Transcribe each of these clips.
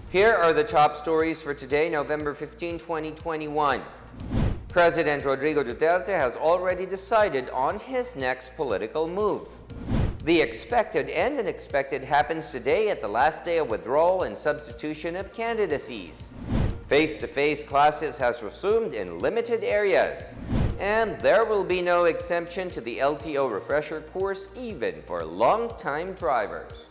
Here are the top stories for today, November 15, 2021. President Rodrigo Duterte has already decided on his next political move. The expected and unexpected happens today at the last day of withdrawal and substitution of candidacies. Face-to-face classes has resumed in limited areas. And there will be no exemption to the LTO refresher course even for long-time drivers.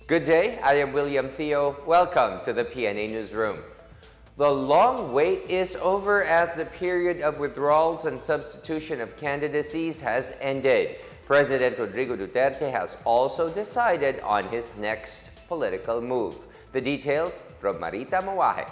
Good day, I am William Theo. Welcome to the PNA Newsroom. The long wait is over as the period of withdrawals and substitution of candidacies has ended. President Rodrigo Duterte has also decided on his next political move. The details from Marita Mawahe.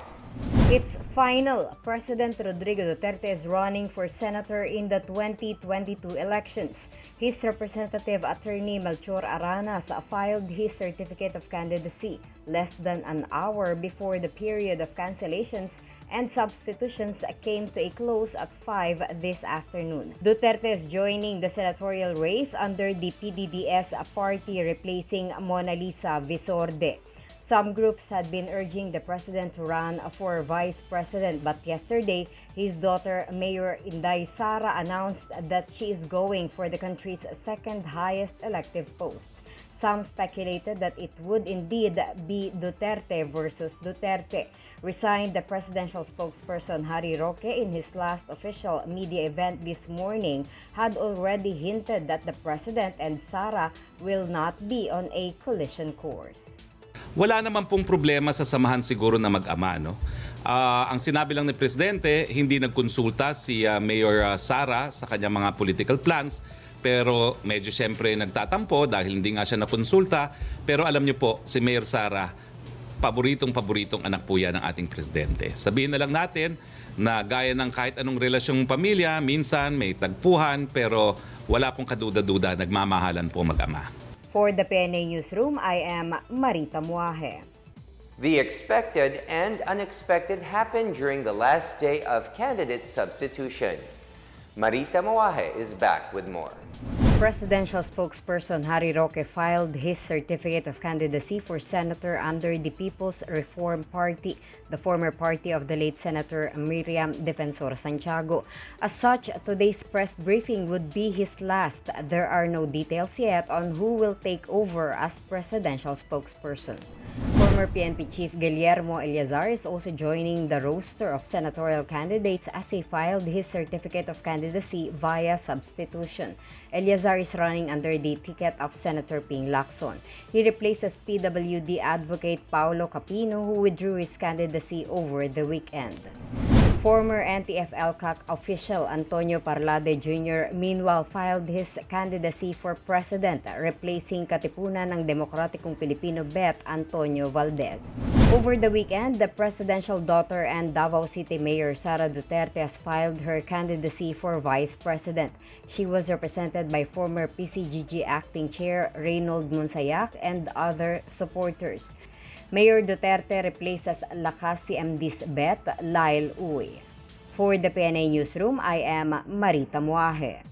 It's final. President Rodrigo Duterte is running for senator in the 2022 elections. His representative attorney Melchor Aranas filed his certificate of candidacy less than an hour before the period of cancellations and substitutions came to a close at 5 this afternoon. Duterte is joining the senatorial race under the PDDS party, replacing Mona Lisa Visorde. Some groups had been urging the president to run for vice president, but yesterday, his daughter, Mayor Inday Sara, announced that she is going for the country's second highest elective post. Some speculated that it would indeed be Duterte versus Duterte. Resigned the presidential spokesperson Harry Roque in his last official media event this morning had already hinted that the president and Sara will not be on a collision course. Wala naman pong problema sa samahan siguro na mag-ama. No? Ang sinabi lang ni Presidente, hindi nagkonsulta si Mayor Sara sa kanyang mga political plans, pero medyo siyempre nagtatampo dahil hindi nga siya nakonsulta. Pero alam niyo po, si Mayor Sara, paboritong anak po yan ng ating Presidente. Sabihin na lang natin na gaya ng kahit anong relasyong pamilya, minsan may tagpuhan, pero wala pong kaduda-duda, nagmamahalan po mag-ama. For the PNA Newsroom, I am Marita Muahe. The expected and unexpected happened during the last day of candidate substitution. Marita Muahe is back with more. Presidential spokesperson Harry Roque filed his certificate of candidacy for senator under the People's Reform Party, the former party of the late Senator Miriam Defensor Santiago. As such, today's press briefing would be his last. There are no details yet on who will take over as presidential spokesperson. Former PNP Chief Guillermo Eleazar is also joining the roster of senatorial candidates as he filed his certificate of candidacy via substitution. Eleazar is running under the ticket of Senator Ping Lacson. He replaces PWD advocate Paulo Capino, who withdrew his candidacy over the weekend. Former NTF-ELCAC official Antonio Parlade Jr. meanwhile filed his candidacy for president, replacing Katipunan ng Demokratikong Pilipino Bet Antonio Valdez. Over the weekend, the presidential daughter and Davao City Mayor Sara Duterte has filed her candidacy for vice president. She was represented by former PCGG acting chair Reynold Monsayak and other supporters. Mayor Duterte replaces Lakas CMD's Bet, Lyle Uy. For the PNA Newsroom, I am Marita Muahe.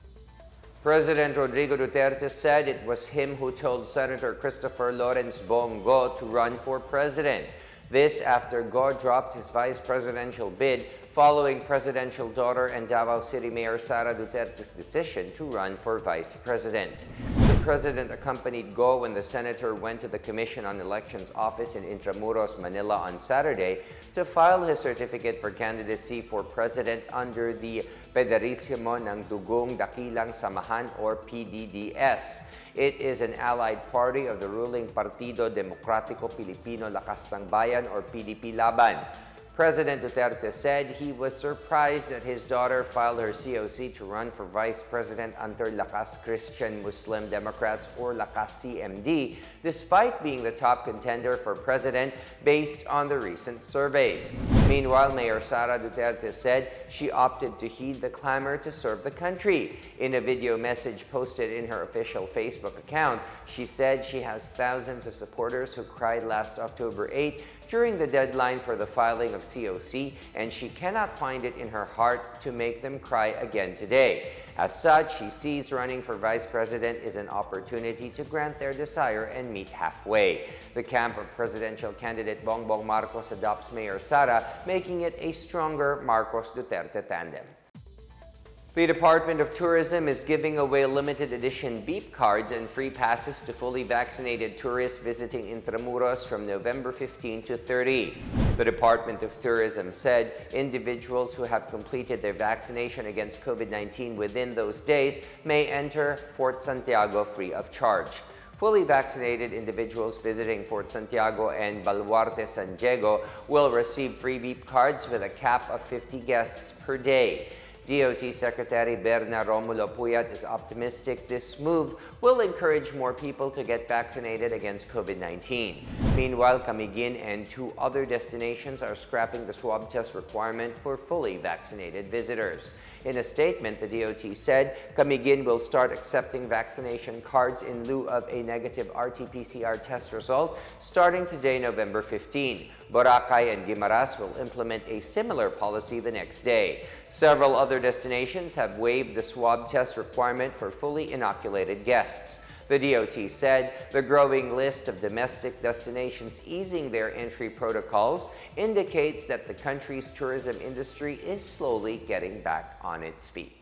President Rodrigo Duterte said it was him who told Senator Christopher Lawrence Bongo to run for president. This after Go dropped his vice presidential bid following presidential daughter and Davao City Mayor Sara Duterte's decision to run for vice president. The president accompanied Go when the senator went to the Commission on Elections office in Intramuros, Manila on Saturday to file his certificate for candidacy for president under the Federismo ng Dugong Dakilang Samahan or PDDS. It is an allied party of the ruling Partido Demokratiko Pilipino Lakas ng Bayan or PDP Laban. President Duterte said he was surprised that his daughter filed her COC to run for vice president under Lakas Christian Muslim Democrats or Lakas CMD, despite being the top contender for president based on the recent surveys. Meanwhile, Mayor Sara Duterte said she opted to heed the clamor to serve the country. In a video message posted in her official Facebook account, she said she has thousands of supporters who cried last October 8 during the deadline for the filing of COC, and she cannot find it in her heart to make them cry again today. As such, she sees running for vice president is an opportunity to grant their desire and meet halfway. The camp of presidential candidate Bongbong Marcos adopts Mayor Sara, making it a stronger Marcos-Duterte tandem. The Department of Tourism is giving away limited edition beep cards and free passes to fully vaccinated tourists visiting Intramuros from November 15 to 30. The Department of Tourism said individuals who have completed their vaccination against COVID-19 within those days may enter Fort Santiago free of charge. Fully vaccinated individuals visiting Fort Santiago and Baluarte San Diego will receive free beep cards with a cap of 50 guests per day. DOT Secretary Berna Romulo Puyat is optimistic this move will encourage more people to get vaccinated against COVID-19. Meanwhile, Camiguin and 2 other destinations are scrapping the swab test requirement for fully vaccinated visitors. In a statement, the DOT said Camiguin will start accepting vaccination cards in lieu of a negative RT-PCR test result starting today, November 15. Boracay and Guimaras will implement a similar policy the next day. Several other destinations have waived the swab test requirement for fully inoculated guests. The DOT said the growing list of domestic destinations easing their entry protocols indicates that the country's tourism industry is slowly getting back on its feet.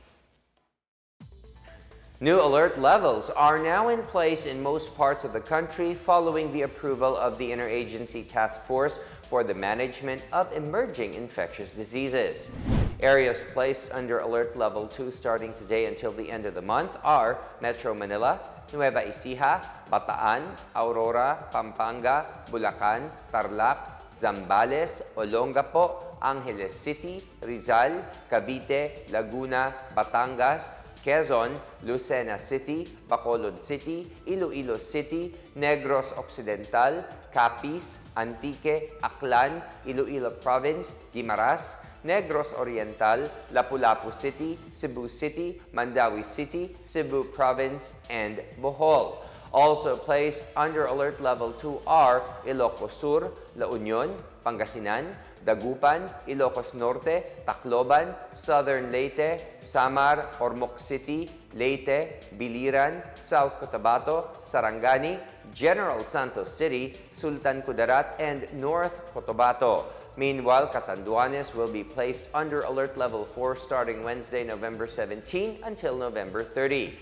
New alert levels are now in place in most parts of the country following the approval of the Interagency Task Force for the Management of Emerging Infectious Diseases. Areas placed under Alert Level 2 starting today until the end of the month are Metro Manila, Nueva Ecija, Bataan, Aurora, Pampanga, Bulacan, Tarlac, Zambales, Olongapo, Angeles City, Rizal, Cavite, Laguna, Batangas, Quezon, Lucena City, Bacolod City, Iloilo City, Negros Occidental, Capiz, Antique, Aklan, Iloilo Province, Guimaras, Negros Oriental, Lapu-Lapu City, Cebu City, Mandawi City, Cebu Province, and Bohol. Also placed under Alert Level 2 are Ilocos Sur, La Union, Pangasinan, Dagupan, Ilocos Norte, Tacloban, Southern Leyte, Samar, Ormoc City, Leyte, Biliran, South Cotabato, Sarangani, General Santos City, Sultan Kudarat, and North Cotabato. Meanwhile, Catanduanes will be placed under Alert Level 4 starting Wednesday, November 17 until November 30.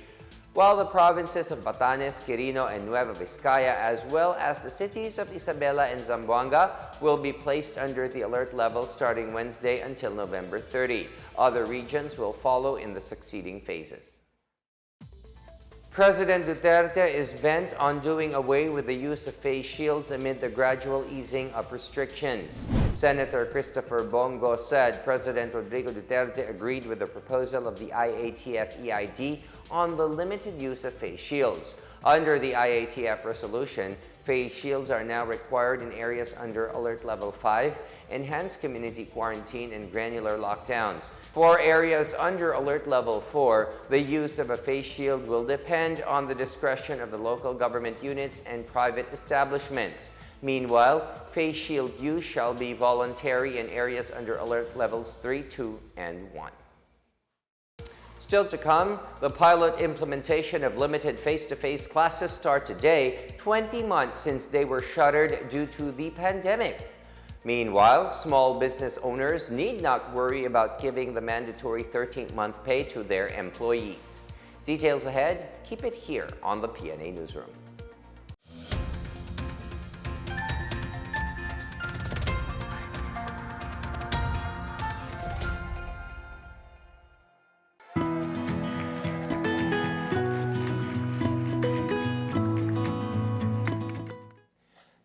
While the provinces of Batanes, Quirino, and Nueva Vizcaya, as well as the cities of Isabela and Zamboanga, will be placed under the alert level starting Wednesday until November 30. Other regions will follow in the succeeding phases. President Duterte is bent on doing away with the use of face shields amid the gradual easing of restrictions. Senator Christopher Bongo said President Rodrigo Duterte agreed with the proposal of the IATF-EID on the limited use of face shields. Under the IATF resolution, face shields are now required in areas under Alert Level 5, enhanced community quarantine, and granular lockdowns. For areas under Alert Level 4, the use of a face shield will depend on the discretion of the local government units and private establishments. Meanwhile, face shield use shall be voluntary in areas under Alert Levels 3, 2, and 1. Still to come, the pilot implementation of limited face-to-face classes start today, 20 months since they were shuttered due to the pandemic. Meanwhile, small business owners need not worry about giving the mandatory 13th-month pay to their employees. Details ahead, keep it here on the PNA Newsroom.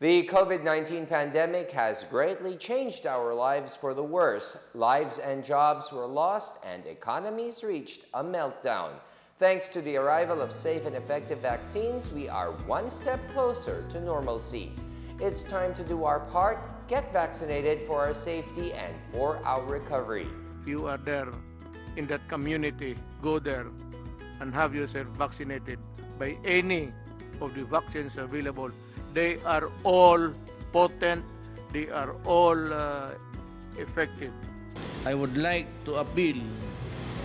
The COVID-19 pandemic has greatly changed our lives for the worse. Lives and jobs were lost and economies reached a meltdown. Thanks to the arrival of safe and effective vaccines, we are one step closer to normalcy. It's time to do our part, get vaccinated for our safety and for our recovery. You are there in that community, go there and have yourself vaccinated by any of the vaccines available. They are all potent, they are all effective. I would like to appeal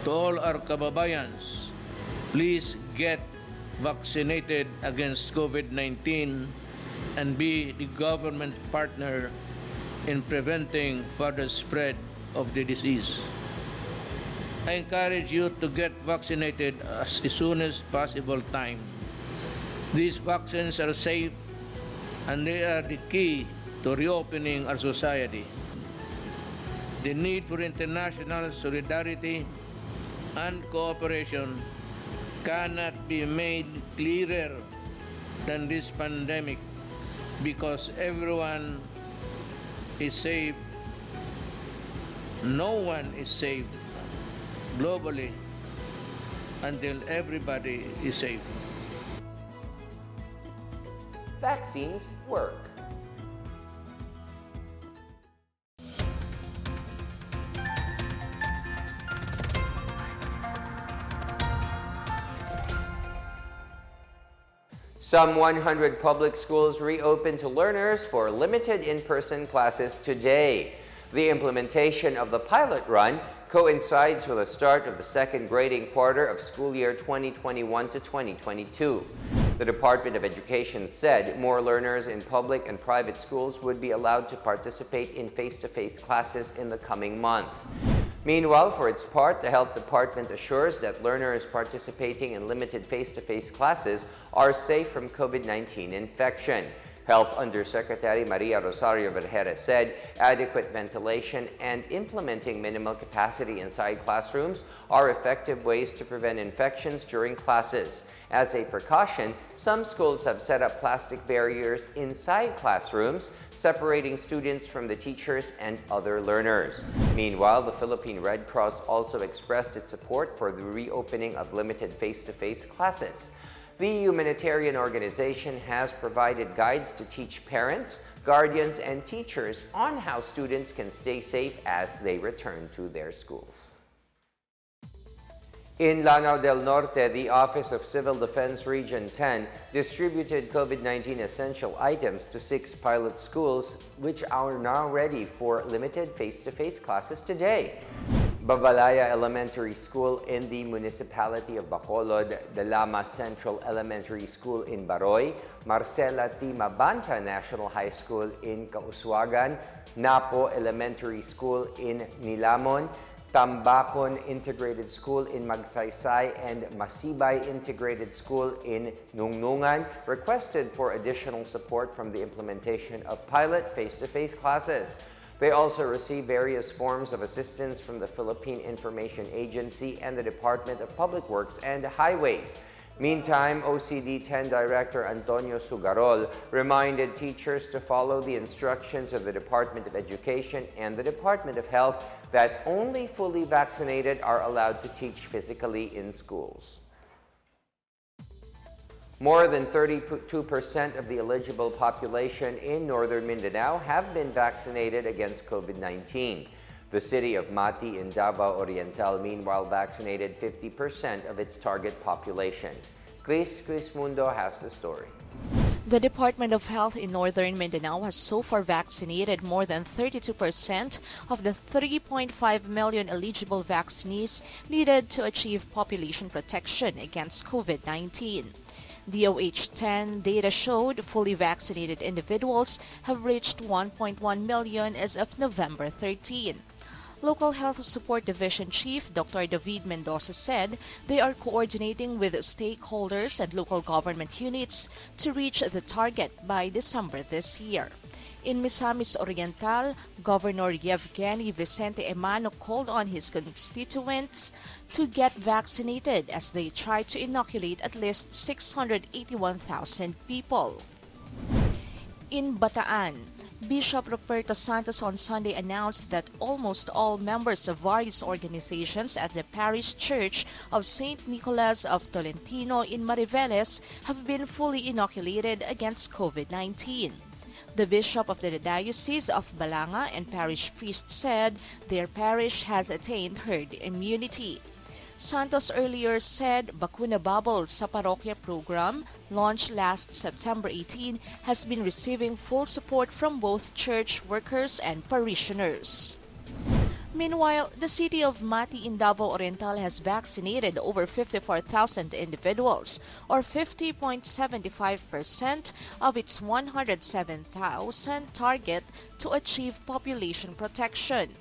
to all our kababayans, please get vaccinated against COVID-19 and be the government partner in preventing further spread of the disease. I encourage you to get vaccinated as soon as possible time. These vaccines are safe and they are the key to reopening our society. The need for international solidarity and cooperation cannot be made clearer than this pandemic, because everyone is safe. No one is safe globally until everybody is safe. Vaccines work. Some 100 public schools reopened to learners for limited in-person classes today. The implementation of the pilot run coincides with the start of the second grading quarter of school year 2021 to 2022. The Department of Education said more learners in public and private schools would be allowed to participate in face-to-face classes in the coming month. Meanwhile, for its part, the Health Department assures that learners participating in limited face-to-face classes are safe from COVID-19 infection. Health Undersecretary Maria Rosario Vergara said adequate ventilation and implementing minimal capacity inside classrooms are effective ways to prevent infections during classes. As a precaution, some schools have set up plastic barriers inside classrooms, separating students from the teachers and other learners. Meanwhile, the Philippine Red Cross also expressed its support for the reopening of limited face-to-face classes. The humanitarian organization has provided guides to teach parents, guardians, and teachers on how students can stay safe as they return to their schools. In Lanao del Norte, the Office of Civil Defense Region 10 distributed COVID-19 essential items to 6 pilot schools, which are now ready for limited face-to-face classes today. Babalaya Elementary School in the municipality of Bacolod, the Lama Central Elementary School in Baroy, Marcela T. Mabanta National High School in Kauswagan, Napo Elementary School in Nilamon, Tambakon Integrated School in Magsaysay, and Masibay Integrated School in Nungnungan requested for additional support from the implementation of pilot face-to-face classes. They also received various forms of assistance from the Philippine Information Agency and the Department of Public Works and Highways. Meantime, OCD 10 Director Antonio Sugarol reminded teachers to follow the instructions of the Department of Education and the Department of Health that only fully vaccinated are allowed to teach physically in schools. More than 32% of the eligible population in northern Mindanao have been vaccinated against COVID-19. The city of Mati in Davao Oriental, meanwhile, vaccinated 50% of its target population. Chris Mundo has the story. The Department of Health in northern Mindanao has so far vaccinated more than 32% of the 3.5 million eligible vaccinees needed to achieve population protection against COVID-19. DOH-10 data showed fully vaccinated individuals have reached 1.1 million as of November 13. Local Health Support Division Chief Dr. David Mendoza said they are coordinating with stakeholders and local government units to reach the target by December this year. In Misamis Oriental, Governor Yevgeny Vicente Emano called on his constituents to get vaccinated as they try to inoculate at least 681,000 people. In Bataan, Bishop Ruperto Santos on Sunday announced that almost all members of various organizations at the Parish Church of St. Nicholas of Tolentino in Mariveles have been fully inoculated against COVID-19. The Bishop of the Diocese of Balanga and parish priest said their parish has attained herd immunity. Santos earlier said Bakuna Bubble sa Parokya program, launched last September 18, has been receiving full support from both church workers and parishioners. Meanwhile, the city of Mati in Davao Oriental has vaccinated over 54,000 individuals, or 50.75% of its 107,000 target to achieve population protection.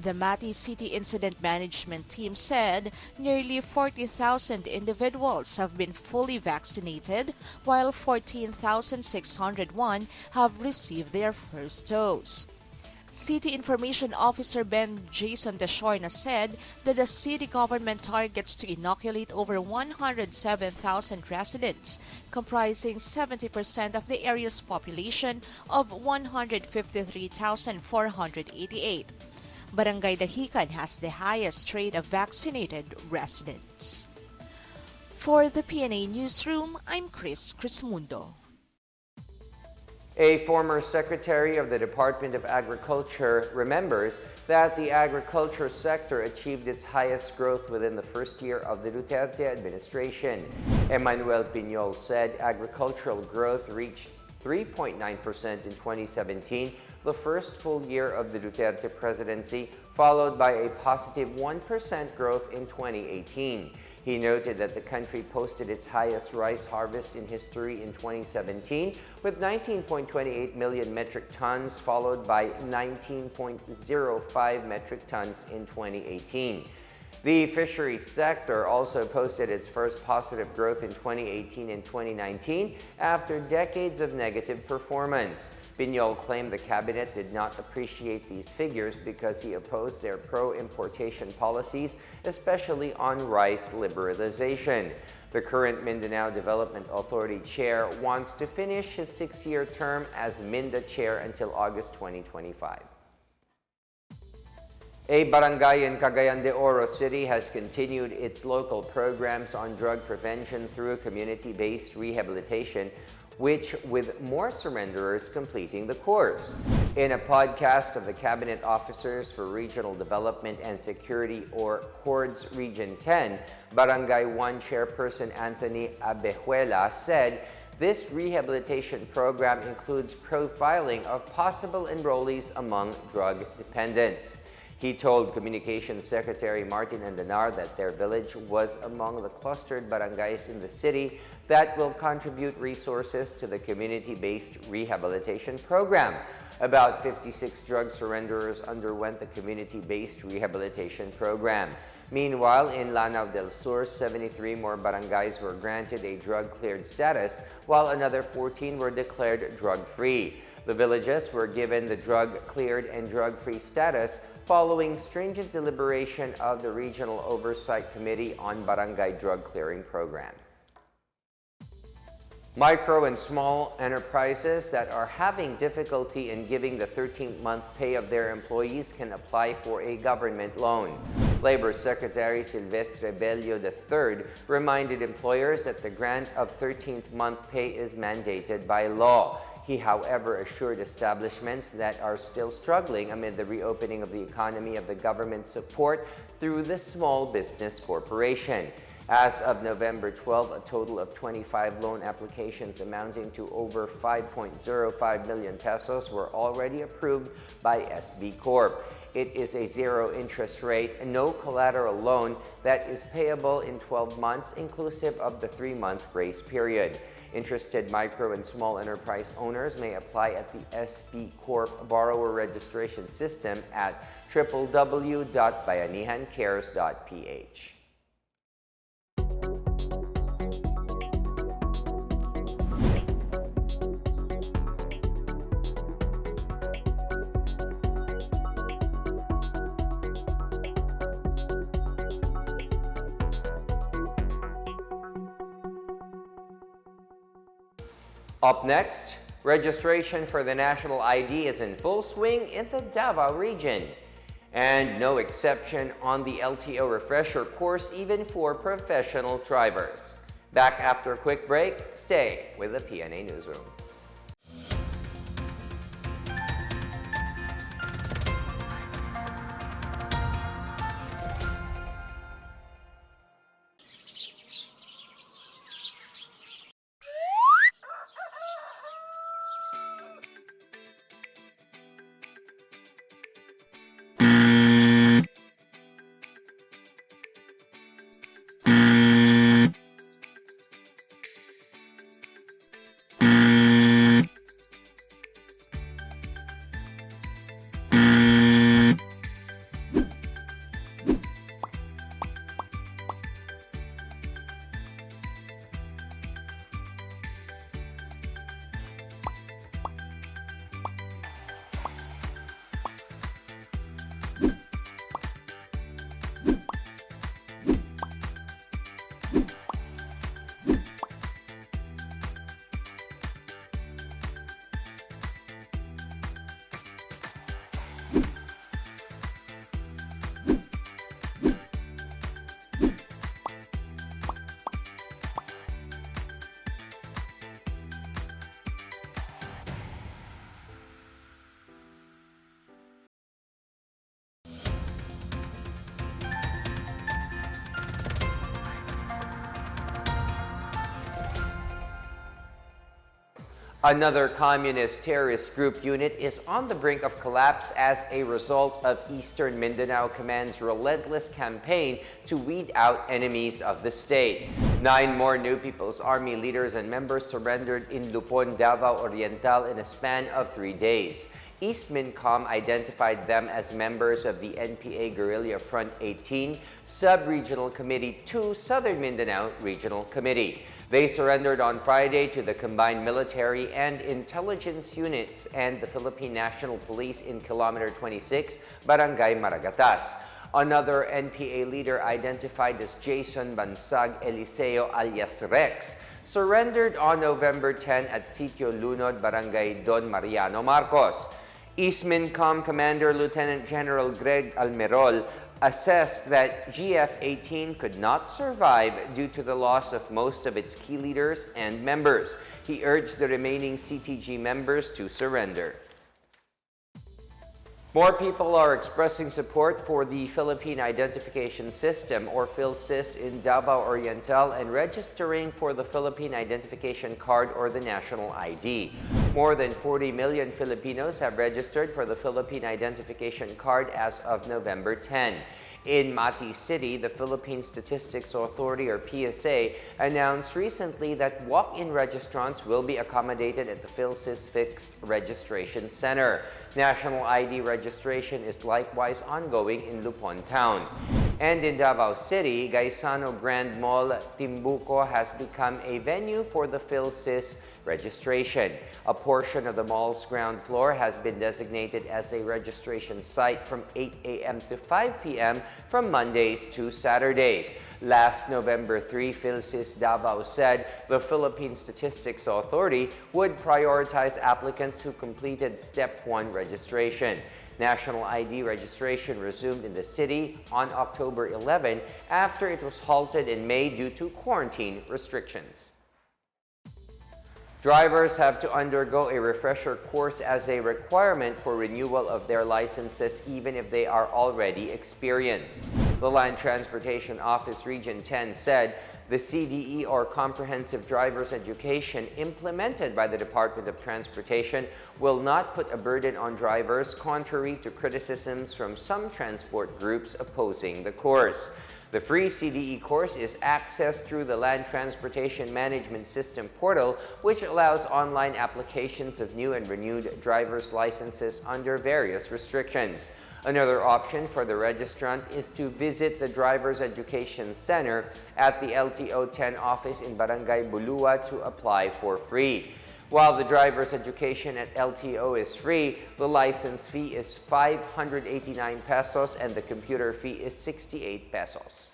The Mati City Incident Management Team said nearly 40,000 individuals have been fully vaccinated, while 14,601 have received their first dose. City Information Officer Ben Jason Deschorna said that the city government targets to inoculate over 107,000 residents, comprising 70% of the area's population of 153,488. Barangay Dahican has the highest rate of vaccinated residents. For the PNA Newsroom, I'm Chris Crismundo. A former secretary of the Department of Agriculture remembers that the agriculture sector achieved its highest growth within the first year of the Duterte administration. Emmanuel Piñol said agricultural growth reached 3.9% in 2017, the first full year of the Duterte presidency, followed by a positive 1% growth in 2018. He noted that the country posted its highest rice harvest in history in 2017 with 19.28 million metric tons, followed by 19.05 metric tons in 2018. The fisheries sector also posted its first positive growth in 2018 and 2019 after decades of negative performance. Piñol claimed the cabinet did not appreciate these figures because he opposed their pro-importation policies, especially on rice liberalization. The current Mindanao Development Authority chair wants to finish his 6-year term as Minda chair until August 2025. A barangay in Cagayan de Oro City has continued its local programs on drug prevention through community-based rehabilitation, which with more surrenderers completing the course. In a podcast of the Cabinet Officers for Regional Development and Security, or CORDS Region 10, Barangay 1 Chairperson Anthony Abejuela said this rehabilitation program includes profiling of possible enrollees among drug dependents. He told Communications Secretary Martin Andanar that their village was among the clustered barangays in the city that will contribute resources to the community-based rehabilitation program. About 56 drug surrenderers underwent the community-based rehabilitation program. Meanwhile, in Lanao del Sur, 73 more barangays were granted a drug-cleared status, while another 14 were declared drug-free. The villages were given the drug-cleared and drug-free status following stringent deliberation of the Regional Oversight Committee on Barangay Drug Clearing Program. Micro and small enterprises that are having difficulty in giving the 13th-month pay of their employees can apply for a government loan. Labor Secretary Silvestre Bello III reminded employers that the grant of 13th-month pay is mandated by law. He, however, assured establishments that are still struggling amid the reopening of the economy of the government support through the Small Business Corporation. As of November 12, a total of 25 loan applications amounting to over 5.05 million pesos were already approved by SB Corp. It is a zero interest rate, no collateral loan that is payable in 12 months, inclusive of the 3-month grace period. Interested micro and small enterprise owners may apply at the SB Corp Borrower Registration System at www.bayanihancares.ph. Up next, registration for the national ID is in full swing in the Davao region. And no exception on the LTO refresher course, even for professional drivers. Back after a quick break, stay with the PNA Newsroom. Another communist terrorist group unit is on the brink of collapse as a result of Eastern Mindanao Command's relentless campaign to weed out enemies of the state. 9 more new People's Army leaders and members surrendered in Lupon, Davao Oriental in a span of 3 days. East Mincom identified them as members of the NPA Guerrilla Front 18 Sub-Regional Committee 2 Southern Mindanao Regional Committee. They surrendered on Friday to the combined military and intelligence units and the Philippine National Police in Kilometer 26, Barangay Maragatas. Another NPA leader identified as Jason Bansag Eliseo alias Rex surrendered on November 10 at Sitio Lunod, Barangay Don Mariano Marcos. East Mincom Commander Lieutenant General Greg Almerol assessed that GF-18 could not survive due to the loss of most of its key leaders and members. He urged the remaining CTG members to surrender. More people are expressing support for the Philippine Identification System, or PhilSys, in Davao Oriental and registering for the Philippine Identification Card, or the National ID. More than 40 million Filipinos have registered for the Philippine Identification Card as of November 10. In Mati City, the Philippine Statistics Authority, or PSA, announced recently that walk-in registrants will be accommodated at the PhilSys Fixed Registration Center. National ID registration is likewise ongoing in Lupon Town. And in Davao City, Gaisano Grand Mall Timbuco has become a venue for the PhilSys registration. A portion of the mall's ground floor has been designated as a registration site from 8 a.m. to 5 p.m. from Mondays to Saturdays. Last November 3, PhilSys Davao said the Philippine Statistics Authority would prioritize applicants who completed Step 1 registration. National ID registration resumed in the city on October 11 after it was halted in May due to quarantine restrictions. Drivers have to undergo a refresher course as a requirement for renewal of their licenses even if they are already experienced. The Land Transportation Office Region 10 said the CDE, or Comprehensive Driver's Education, implemented by the Department of Transportation will not put a burden on drivers, contrary to criticisms from some transport groups opposing the course. The free CDE course is accessed through the Land Transportation Management System portal, which allows online applications of new and renewed driver's licenses under various restrictions. Another option for the registrant is to visit the Driver's Education Center at the LTO 10 office in Barangay Bulua to apply for free. While the driver's education at LTO is free, the license fee is 589 pesos and the computer fee is 68 pesos.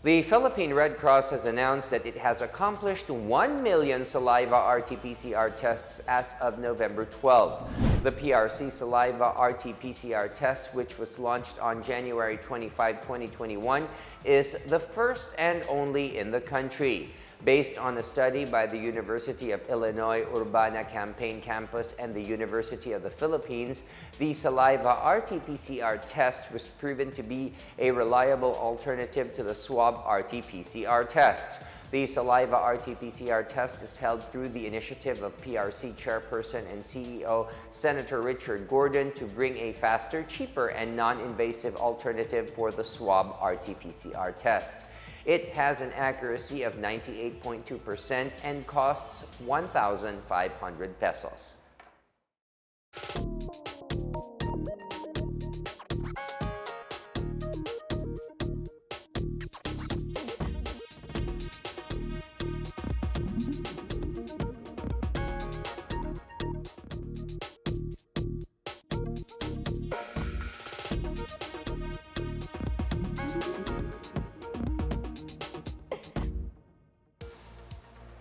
The Philippine Red Cross has announced that it has accomplished 1 million saliva RT-PCR tests as of November 12. The PRC Saliva RT-PCR test, which was launched on January 25, 2021, is the first and only in the country. Based on a study by the University of Illinois Urbana-Champaign Campus and the University of the Philippines, the saliva RT-PCR test was proven to be a reliable alternative to the swab RT-PCR test. The saliva RT-PCR test is held through the initiative of PRC Chairperson and CEO Senator Richard Gordon to bring a faster, cheaper, and non-invasive alternative for the swab RT-PCR test. It has an accuracy of 98.2% and costs 1,500 pesos.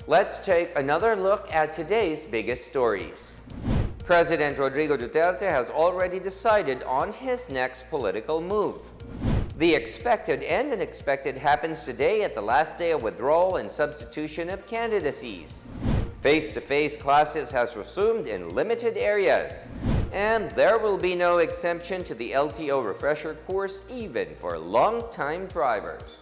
Let's take another look at today's biggest stories. President Rodrigo Duterte has already decided on his next political move. The expected and unexpected happens today at the last day of withdrawal and substitution of candidacies. Face-to-face classes has resumed in limited areas. And there will be no exemption to the LTO refresher course even for long-time drivers.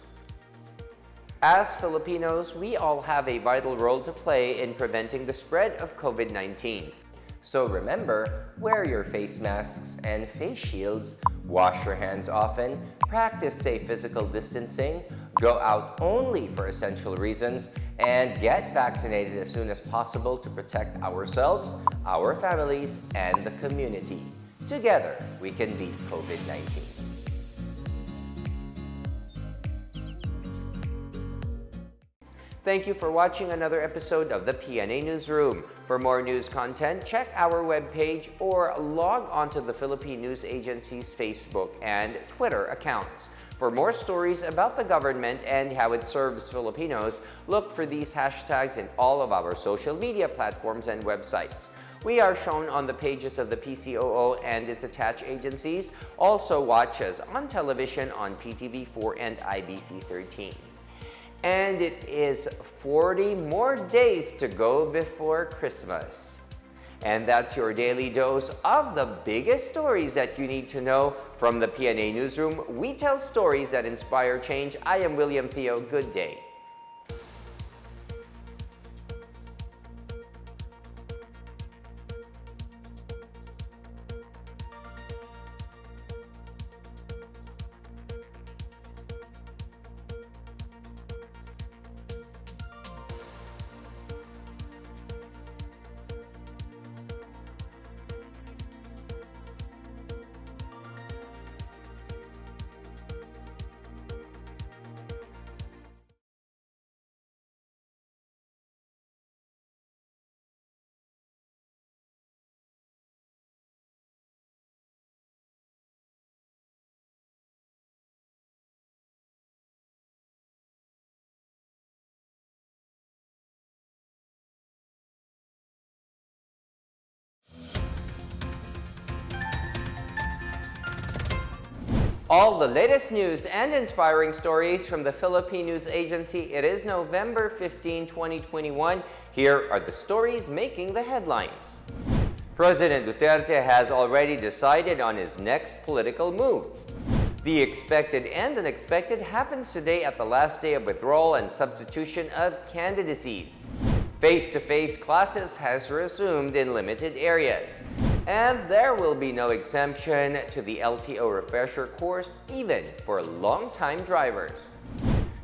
As Filipinos, we all have a vital role to play in preventing the spread of COVID-19. So remember, wear your face masks and face shields, wash your hands often, practice safe physical distancing, go out only for essential reasons, and get vaccinated as soon as possible to protect ourselves, our families, and the community. Together, we can beat COVID-19. Thank you for watching another episode of the PNA Newsroom. For more news content, check our webpage or log onto the Philippine News Agency's Facebook and Twitter accounts. For more stories about the government and how it serves Filipinos, look for these hashtags in all of our social media platforms and websites. We are shown on the pages of the PCOO and its attached agencies. Also watch us on television on PTV4 and IBC 13. And it is 40 more days to go before Christmas. And that's your daily dose of the biggest stories that you need to know from the PNA Newsroom. We tell stories that inspire change. I am William Theo. Good day. All the latest news and inspiring stories from the Philippine News Agency. It is November 15, 2021. Here are the stories making the headlines. President Duterte has already decided on his next political move. The expected and unexpected happens today at the last day of withdrawal and substitution of candidacies. Face-to-face classes has resumed in limited areas. And there will be no exemption to the LTO refresher course, even for long-time drivers.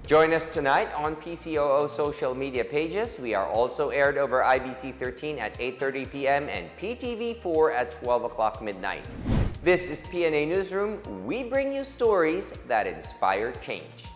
Join us tonight on PCOO social media pages. We are also aired over IBC 13 at 8:30 p.m. and PTV4 at 12 o'clock midnight. This is PNA Newsroom. We bring you stories that inspire change.